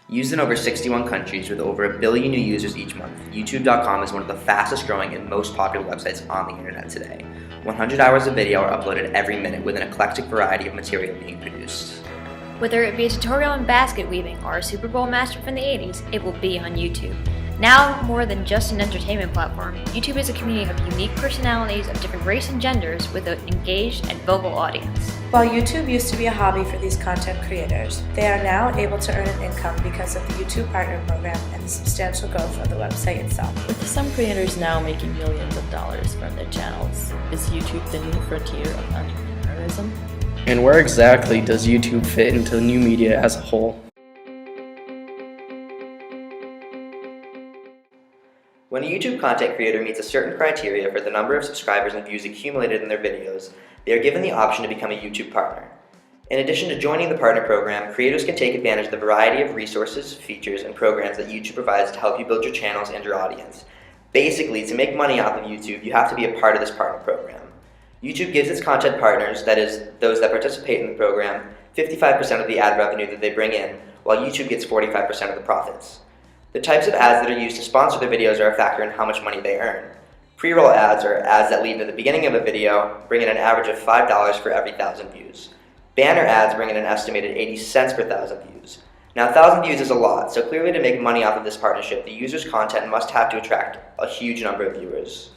Used in over 61 countries with over 1 billion new users each month, YouTube.com is one of the fastest growing and most popular websites on the internet today. 100 hours of video are uploaded every minute with an eclectic variety of material being produced. Whether it be a tutorial on basket weaving or a Super Bowl matchup from the 80s, it will be on YouTube. Now more than just an entertainment platform, YouTube is a community of unique personalities of different race and genders with an engaged and vocal audience. While YouTube used to be a hobby for these content creators, they are now able to earn an income because of the YouTube Partner Program and the substantial growth of the website itself. With some creators now making millions of dollars from their channels, is YouTube the new frontier of entrepreneurism? And where exactly does YouTube fit into the new media as a whole? When a YouTube content creator meets a certain criteria for the number of subscribers and views accumulated in their videos, they are given the option to become a YouTube partner. In addition to joining the partner program, creators can take advantage of the variety of resources, features, and programs that YouTube provides to help you build your channels and your audience. Basically, to make money off of YouTube, you have to be a part of this partner program. YouTube gives its content partners, that is, those that participate in the program, 55% of the ad revenue that they bring in, while YouTube gets 45% of the profits. The types of ads that are used to sponsor their videos are a factor in how much money they earn. Pre-roll ads are ads that lead to the beginning of a video, bring in an average of $5 for every 1,000 views. Banner ads bring in an estimated 80 cents per 1,000 views. Now 1,000 views is a lot, so clearly to make money off of this partnership, the user's content must have to attract a huge number of viewers.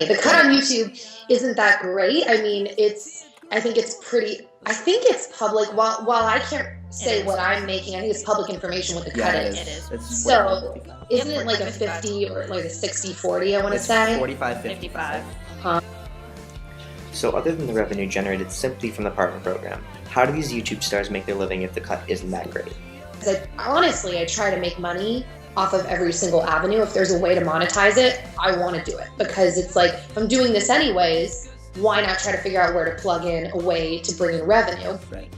The cut on YouTube isn't that great. I mean, I think it's public. While I can't say what I'm making, I think it's public information what the cut is. It is. So, isn't it like a 50 or like a 60-40, I want to say? 45-55. So other than the revenue generated simply from the partner program, how do these YouTube stars make their living if the cut isn't that great? Honestly, I try to make money off of every single avenue. If there's a way to monetize it, I want to do it. Because it's like, if I'm doing this anyways, why not try to figure out where to plug in a way to bring in revenue? Right.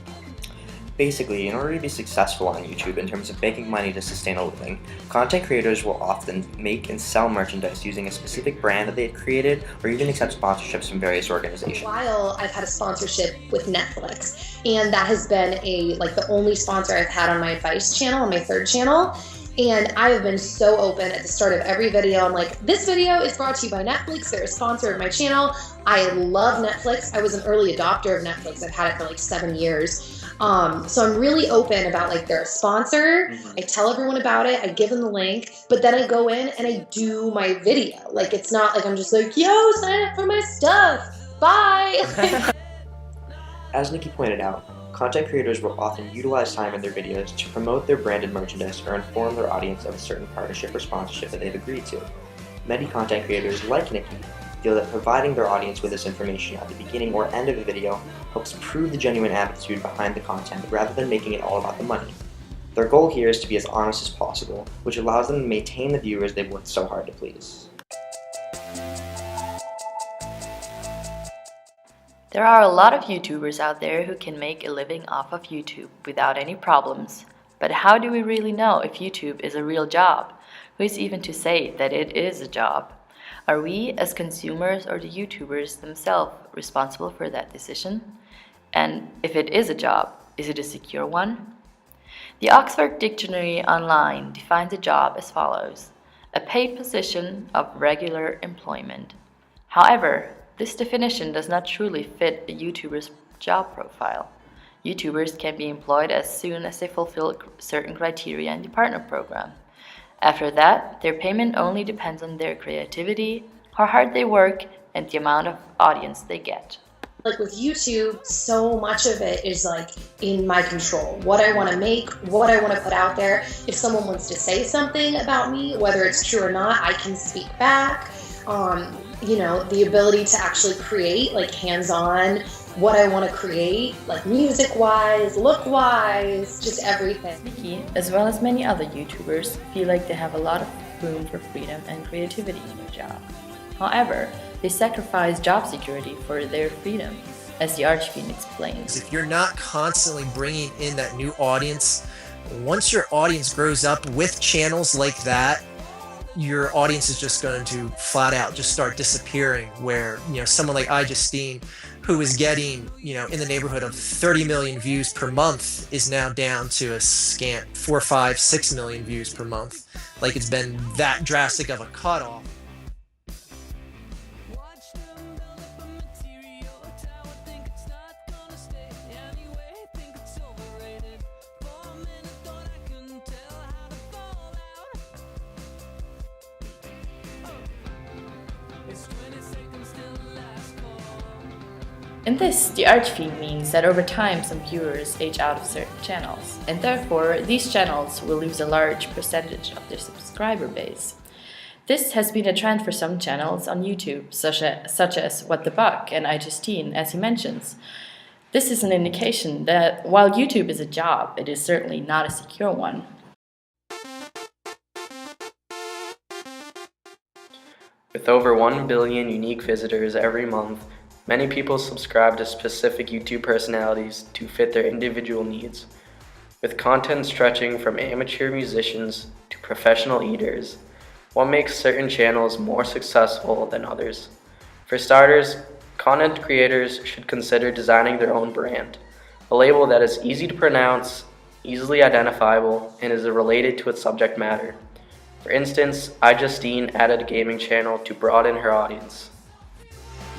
Basically, in order to be successful on YouTube in terms of making money to sustain a living, content creators will often make and sell merchandise using a specific brand that they've created, or even accept sponsorships from various organizations. For a while, I've had a sponsorship with Netflix, and that has been the only sponsor I've had on my advice channel, on my third channel. And I have been so open at the start of every video. I'm like, this video is brought to you by Netflix. They're a sponsor of my channel. I love Netflix. I was an early adopter of Netflix. I've had it for like 7 years. So I'm really open about like they're a sponsor. I tell everyone about it. I give them the link, but then I go in and I do my video. Like, it's not like I'm just like, yo, sign up for my stuff. Bye. As Nikki pointed out, content creators will often utilize time in their videos to promote their branded merchandise or inform their audience of a certain partnership or sponsorship that they've agreed to. Many content creators, like Nikki, feel that providing their audience with this information at the beginning or end of a video helps prove the genuine attitude behind the content rather than making it all about the money. Their goal here is to be as honest as possible, which allows them to maintain the viewers they've worked so hard to please. There are a lot of YouTubers out there who can make a living off of YouTube without any problems. But how do we really know if YouTube is a real job? Who is even to say that it is a job? Are we, as consumers, or the YouTubers themselves, responsible for that decision? And if it is a job, is it a secure one? The Oxford Dictionary Online defines a job as follows: a paid position of regular employment. However, this definition does not truly fit a YouTuber's job profile. YouTubers can be employed as soon as they fulfill certain criteria in the partner program. After that, their payment only depends on their creativity, how hard they work, and the amount of audience they get. Like with YouTube, so much of it is like in my control. What I want to make, what I want to put out there. If someone wants to say something about me, whether it's true or not, I can speak back. The ability to actually create, like hands-on, what I want to create, like music-wise, look-wise, just everything. Nikki, as well as many other YouTubers, feel like they have a lot of room for freedom and creativity in their job. However, they sacrifice job security for their freedom, as the Archfiend explains. If you're not constantly bringing in that new audience, once your audience grows up with channels like that, your audience is just going to flat out just start disappearing, where, someone like iJustine, who is getting, in the neighborhood of 30 million views per month, is now down to a scant 4, 5, 6 million views per month. Like, it's been that drastic of a cutoff. In this, the archery means that over time some viewers age out of certain channels, and therefore these channels will lose a large percentage of their subscriber base. This has been a trend for some channels on YouTube, such as What the Buck and iJustine, as he mentions. This is an indication that while YouTube is a job, it is certainly not a secure one. With over 1 billion unique visitors every month, many people subscribe to specific YouTube personalities to fit their individual needs. With content stretching from amateur musicians to professional eaters, what makes certain channels more successful than others? For starters, content creators should consider designing their own brand, a label that is easy to pronounce, easily identifiable, and is related to its subject matter. For instance, iJustine added a gaming channel to broaden her audience.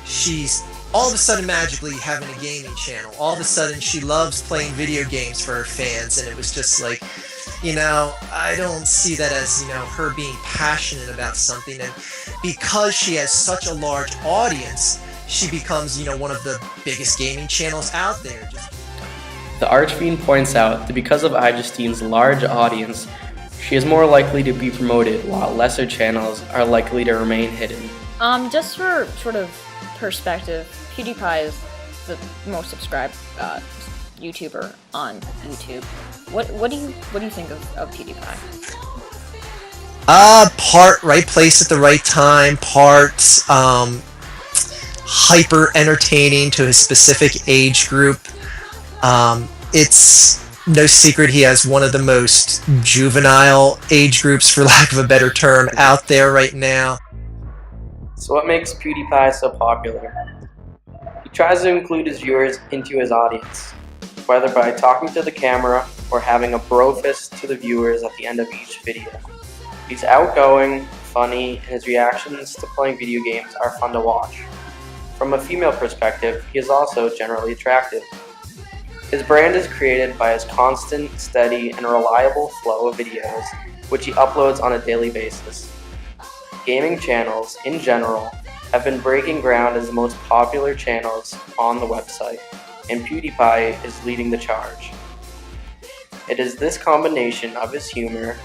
She's all of a sudden magically having a gaming channel. All of a sudden she loves playing video games for her fans, and it was just like, I don't see that as, her being passionate about something. And because she has such a large audience, she becomes, one of the biggest gaming channels out there. The Archfiend points out that because of iJustine's large audience, she is more likely to be promoted, while lesser channels are likely to remain hidden. Just for sort of perspective, PewDiePie is the most subscribed YouTuber on YouTube. What do you think of PewDiePie? Part right place at the right time, part hyper entertaining to a specific age group. It's no secret he has one of the most juvenile age groups, for lack of a better term, out there right now. So what makes PewDiePie so popular? He tries to include his viewers into his audience, whether by talking to the camera or having a bro fist to the viewers at the end of each video. He's outgoing, funny, and his reactions to playing video games are fun to watch. From a female perspective, he is also generally attractive. His brand is created by his constant, steady, and reliable flow of videos, which he uploads on a daily basis. Gaming channels, in general, have been breaking ground as the most popular channels on the website, and PewDiePie is leading the charge. It is this combination of his humor,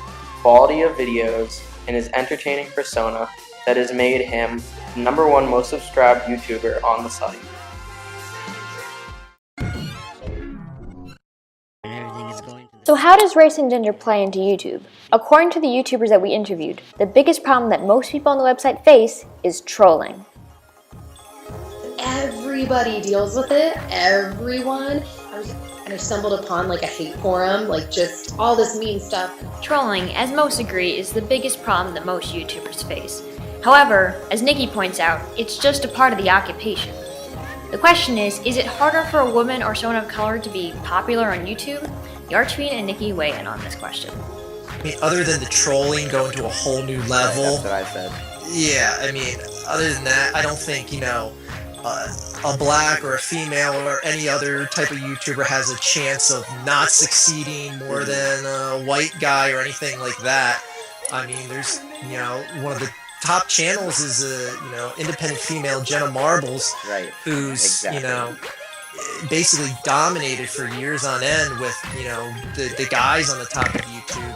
quality of videos, and his entertaining persona that has made him the #1 most subscribed YouTuber on the site. So how does race and gender play into YouTube? According to the YouTubers that we interviewed, the biggest problem that most people on the website face is trolling. Everybody deals with it, everyone. I stumbled upon like a hate forum, like just all this mean stuff. Trolling, as most agree, is the biggest problem that most YouTubers face. However, as Nikki points out, it's just a part of the occupation. The question is it harder for a woman or someone of color to be popular on YouTube? Archfiend and Nikki weigh in on this question. I mean, other than the trolling going to a whole new level. That's what I said. Yeah, I mean, other than that, I don't think, a black or a female or any other type of YouTuber has a chance of not succeeding more than a white guy or anything like that. I mean, there's, one of the top channels is, independent female Jenna Marbles, Right. who's, Exactly. Basically dominated for years on end with, the guys on the top of YouTube.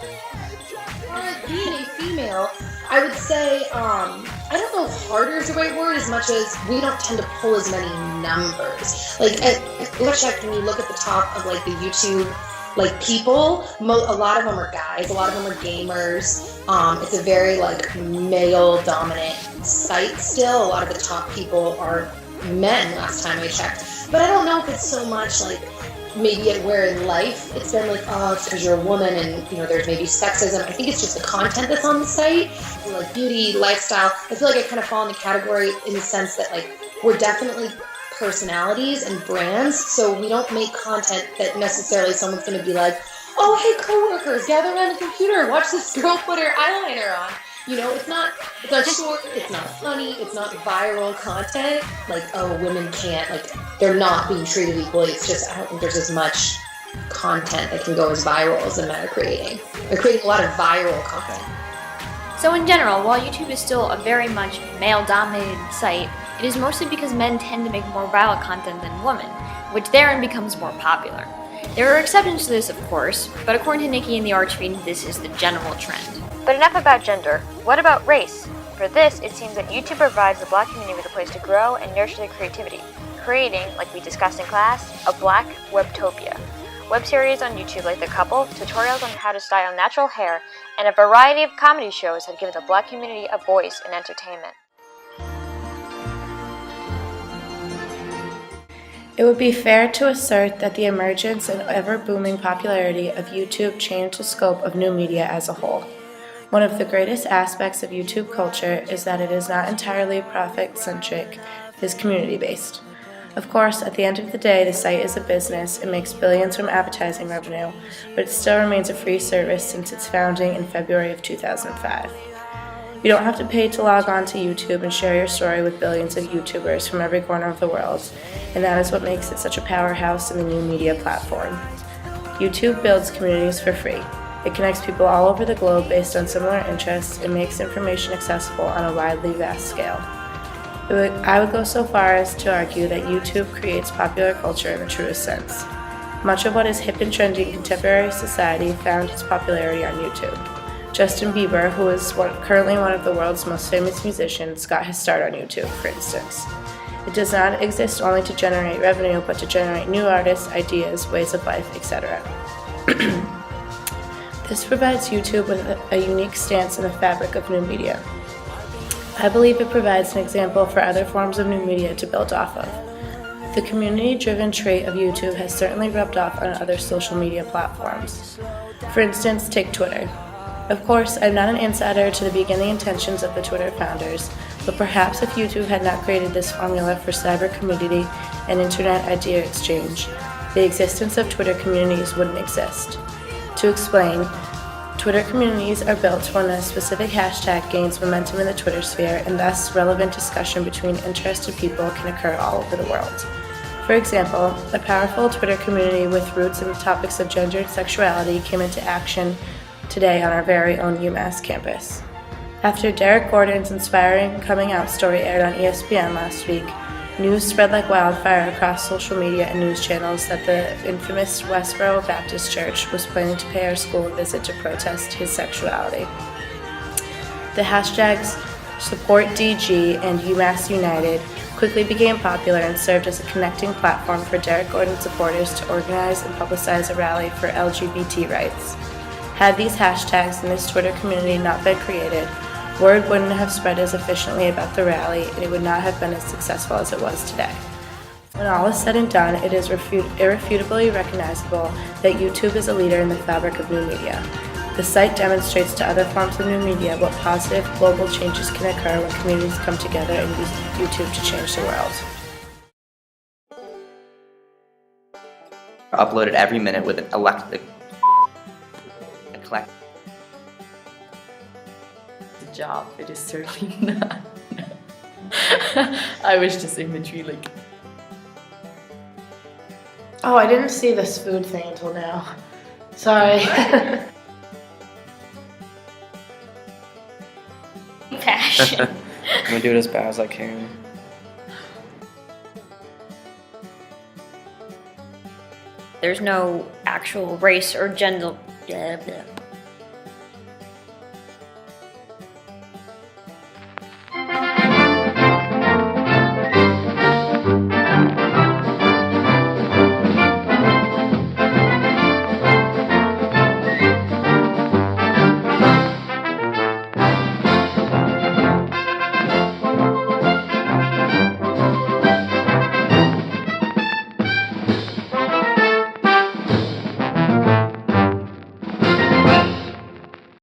Being a female, I would say, I don't know if harder is the right word as much as we don't tend to pull as many numbers. Like, when you look at the top of like the YouTube people, a lot of them are guys, a lot of them are gamers. It's a very like male dominant site still. A lot of the top people are men last time I checked. But I don't know if it's so much like maybe where in life it's been like, oh, it's because you're a woman and there's maybe sexism. I think it's just the content that's on the site, like beauty, lifestyle. I feel like I kind of fall in the category in the sense that like we're definitely personalities and brands, so we don't make content that necessarily someone's going to be like, oh, hey, coworkers, gather around the computer, watch this girl put her eyeliner on. It's not short, it's not funny, it's not viral content. Like, oh, women can't, like, they're not being treated equally. It's just, I don't think there's as much content that can go as viral as the men are creating. They're creating a lot of viral content. So in general, while YouTube is still a very much male-dominated site, it is mostly because men tend to make more viral content than women, which therein becomes more popular. There are exceptions to this, of course, but according to Nikki and the Archfiend, this is the general trend. But enough about gender. What about race? For this, it seems that YouTube provides the Black community with a place to grow and nurture their creativity, creating, like we discussed in class, a Black webtopia. Web series on YouTube like The Couple, tutorials on how to style natural hair, and a variety of comedy shows have given the Black community a voice in entertainment. It would be fair to assert that the emergence and ever-booming popularity of YouTube changed the scope of new media as a whole. One of the greatest aspects of YouTube culture is that it is not entirely profit-centric, it is community-based. Of course, at the end of the day, the site is a business and makes billions from advertising revenue, but it still remains a free service since its founding in February of 2005. You don't have to pay to log on to YouTube and share your story with billions of YouTubers from every corner of the world, and that is what makes it such a powerhouse in the new media platform. YouTube builds communities for free. It connects people all over the globe based on similar interests and makes information accessible on a widely vast scale. I would go so far as to argue that YouTube creates popular culture in the truest sense. Much of what is hip and trendy in contemporary society found its popularity on YouTube. Justin Bieber, who is currently one of the world's most famous musicians, got his start on YouTube, for instance. It does not exist only to generate revenue, but to generate new artists, ideas, ways of life, etc. This provides YouTube with a unique stance in the fabric of new media. I believe it provides an example for other forms of new media to build off of. The community-driven trait of YouTube has certainly rubbed off on other social media platforms. For instance, take Twitter. Of course, I'm not an insider to the beginning intentions of the Twitter founders, but perhaps if YouTube had not created this formula for cyber community and internet idea exchange, the existence of Twitter communities wouldn't exist. To explain, Twitter communities are built when a specific hashtag gains momentum in the Twitter sphere, and thus relevant discussion between interested people can occur all over the world. For example, a powerful Twitter community with roots in the topics of gender and sexuality came into action today on our very own UMass campus. After Derek Gordon's inspiring coming out story aired on ESPN last week, news spread like wildfire across social media and news channels that the infamous Westboro Baptist Church was planning to pay our school a visit to protest his sexuality. The hashtags SupportDG and UMass United quickly became popular and served as a connecting platform for Derek Gordon supporters to organize and publicize a rally for LGBT rights. Had these hashtags in this Twitter community not been created, word wouldn't have spread as efficiently about the rally, and it would not have been as successful as it was today. When all is said and done, it is irrefutably recognizable that YouTube is a leader in the fabric of new media. The site demonstrates to other forms of new media what positive global changes can occur when communities come together and use YouTube to change the world. Uploaded every minute with an eclectic. The job, it is certainly not. I wish this imagery like. Oh, I didn't see this food thing until now. Sorry. Passion. I'm gonna do it as bad as I can. There's no actual race or gender.